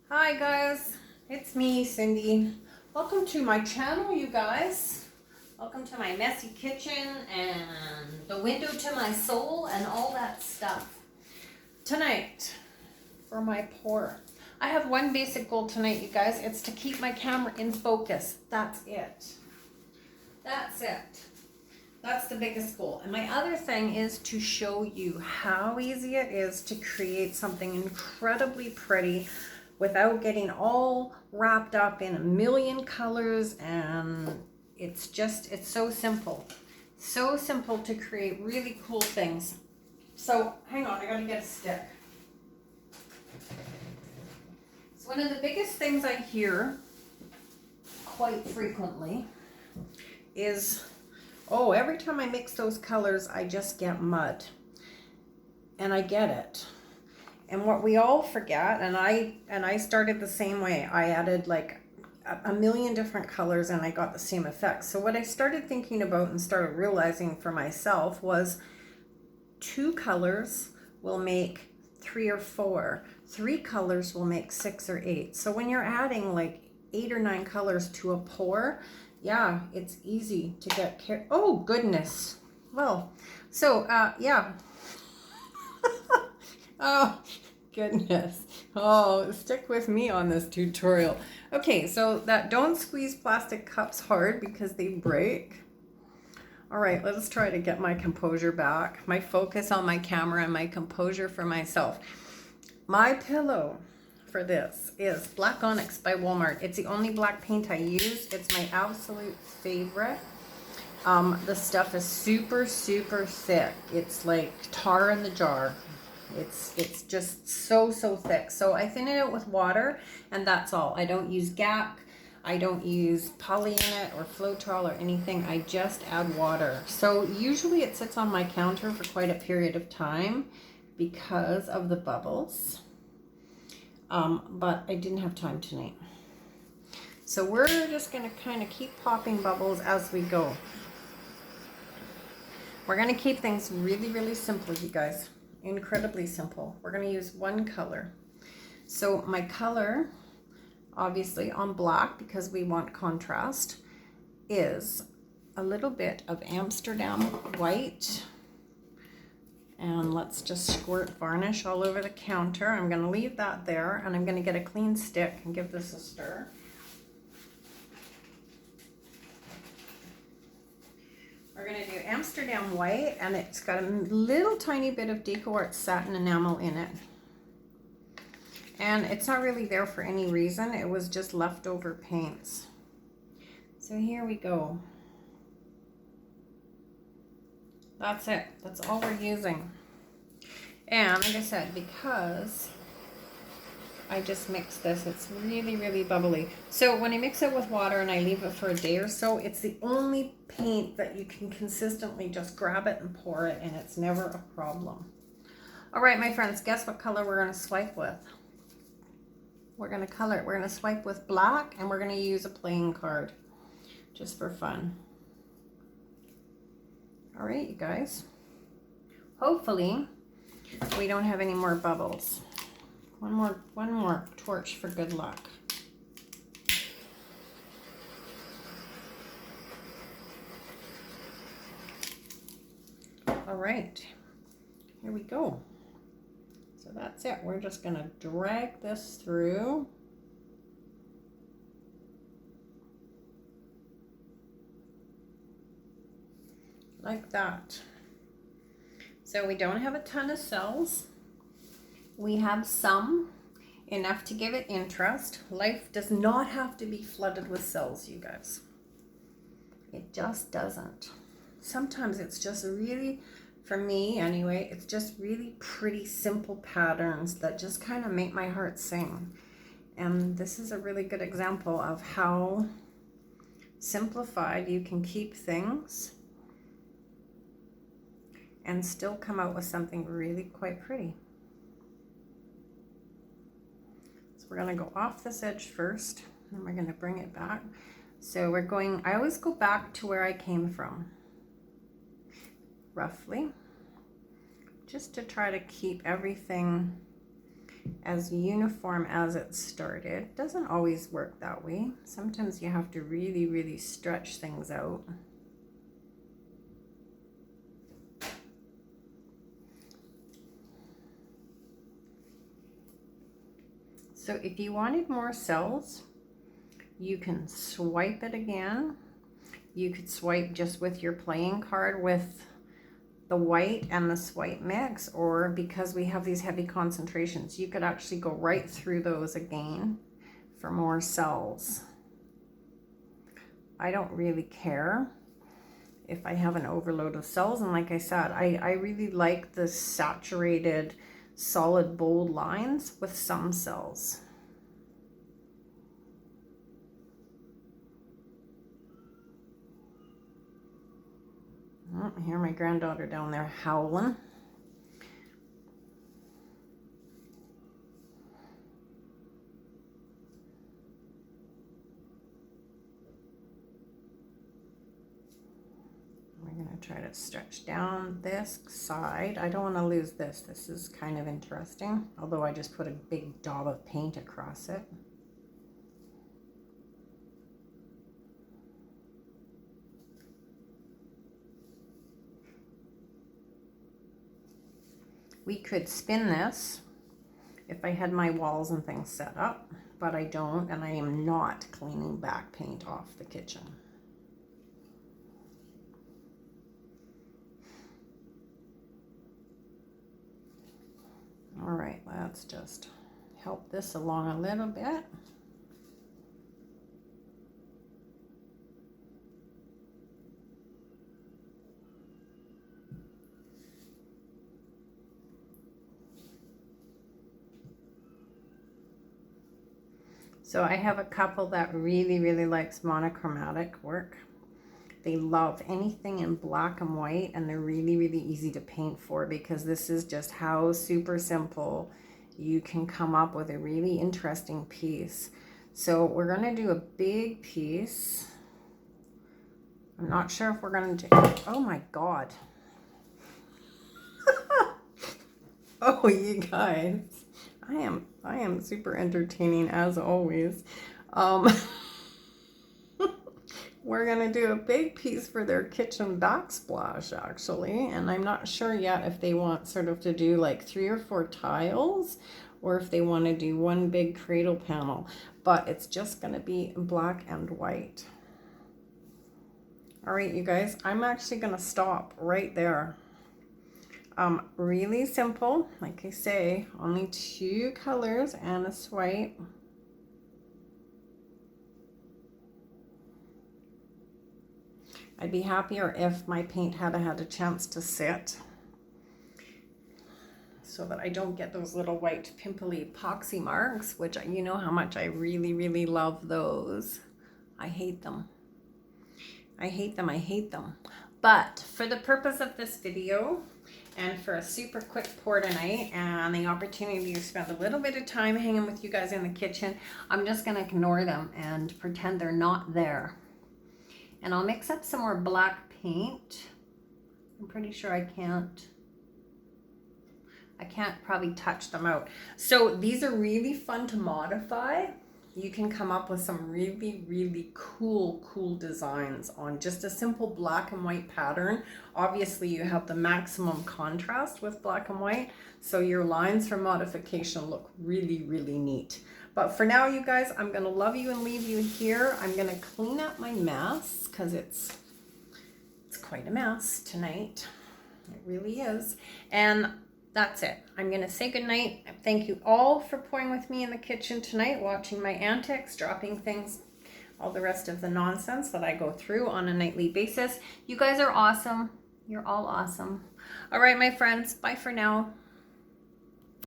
Hi guys, it's me, Cindy. Welcome to my channel, you guys. Welcome to my messy kitchen and the window to my soul and all that stuff. Tonight, for my pour, I have one basic goal tonight, you guys. It's to keep my camera in focus. That's it. That's it. That's the biggest goal. And my other thing is to show you how easy it is to create something incredibly pretty without getting all wrapped up in a million colors. And it's so simple. So simple to create really cool things. So hang on, I gotta get a stick. So one of the biggest things I hear quite frequently is, oh, every time I mix those colors, I just get mud. And I get it. And what we all forget, and I started the same way. I added like a million different colors and I got the same effect. So what I started thinking about and started realizing for myself was 2 colors will make 3 or 4. 3 colors will make 6 or 8. So when you're adding like 8 or 9 colors to a pour, yeah, it's easy to get oh goodness. Well, so yeah. Oh goodness. Oh, stick with me on this tutorial. Okay, so that don't squeeze plastic cups hard because they break. All right, let's try to get my composure back, my focus on my camera and my composure for myself. My pillow for this is Black Onyx by Walmart. It's the only black paint I use. It's my absolute favorite. The stuff is super, super thick. It's like tar in the jar. It's just so thick. So I thin it out with water and that's all. I don't use GAC. I don't use poly in it or Floetrol or anything. I just add water. So usually it sits on my counter for quite a period of time because of the bubbles. But I didn't have time tonight. So we're just gonna kind of keep popping bubbles as we go. We're gonna keep things really, really simple, you guys. Incredibly simple. We're going to use one color. So my color, obviously on black because we want contrast, is a little bit of Amsterdam white. And let's just squirt varnish all over the counter. I'm going to leave that there and I'm going to get a clean stick and give this a stir. We're going to do Amsterdam white, and it's got a little tiny bit of Deco satin enamel in it. And it's not really there for any reason. It was just leftover paints. So here we go. That's it. That's all we're using. And like I said, because I just mixed this, it's really, really bubbly. So when I mix it with water and I leave it for a day or so, it's the only paint that you can consistently just grab it and pour it, and it's never a problem. All right, my friends, guess what color we're going to swipe with? We're going to color it. We're going to swipe with black, and we're going to use a playing card just for fun. All right, you guys. Hopefully we don't have any more bubbles. One more torch for good luck. All right, here we go. So that's it. We're just gonna drag this through. Like that. So we don't have a ton of cells. We have some, enough to give it interest. Life does not have to be flooded with cells, you guys. It just doesn't. Sometimes it's just really, for me anyway, it's just really pretty simple patterns that just kind of make my heart sing. And this is a really good example of how simplified you can keep things and still come out with something really quite pretty. We're going to go off this edge first, and we're going to bring it back. So we're going, I always go back to where I came from, roughly, just to try to keep everything as uniform as it started. Doesn't always work that way. Sometimes you have to really, really stretch things out. So if you wanted more cells, you can swipe it again. You could swipe just with your playing card with the white and the swipe mix, or because we have these heavy concentrations, you could actually go right through those again for more cells. I don't really care if I have an overload of cells, and like I said, I really like the saturated solid bold lines with some cells. Oh, I hear my granddaughter down there howling. We're going to try to stretch down this side. I don't want to lose this. This is kind of interesting, although I just put a big daub of paint across it. We could spin this if I had my walls and things set up, but I don't, and I am not cleaning back paint off the kitchen. All right, let's just help this along a little bit. So I have a couple that really, really likes monochromatic work. They love anything in black and white, and they're really, really easy to paint for, because this is just how super simple you can come up with a really interesting piece. So we're going to do a big piece. I'm not sure if we're going to do, oh my God. Oh, you guys. I am super entertaining as always. We're gonna do a big piece for their kitchen backsplash actually, and I'm not sure yet if they want sort of to do like 3 or 4 tiles, or if they want to do one big cradle panel, but it's just gonna be black and white. All right, you guys, I'm actually gonna stop right there. Really simple, like I say, only 2 colors and a swipe. I'd be happier if my paint had had a chance to sit, so that I don't get those little white pimply epoxy marks, which you know how much I really, really love those. I hate them. I hate them, I hate them. But for the purpose of this video, and for a super quick pour tonight, and the opportunity to spend a little bit of time hanging with you guys in the kitchen, I'm just gonna ignore them and pretend they're not there. And I'll mix up some more black paint. I'm pretty sure I can't probably touch them out. So these are really fun to modify. You can come up with some really, really cool designs on just a simple black and white pattern. Obviously you have the maximum contrast with black and white, so your lines for modification look really, really neat. But for now, you guys, I'm gonna love you and leave you here. I'm gonna clean up my mess, because it's quite a mess tonight. It really is. And that's it. I'm gonna say goodnight. Thank you all for pouring with me in the kitchen tonight, watching my antics, dropping things, all the rest of the nonsense that I go through on a nightly basis. You guys are awesome. You're all awesome. All right, my friends, bye for now.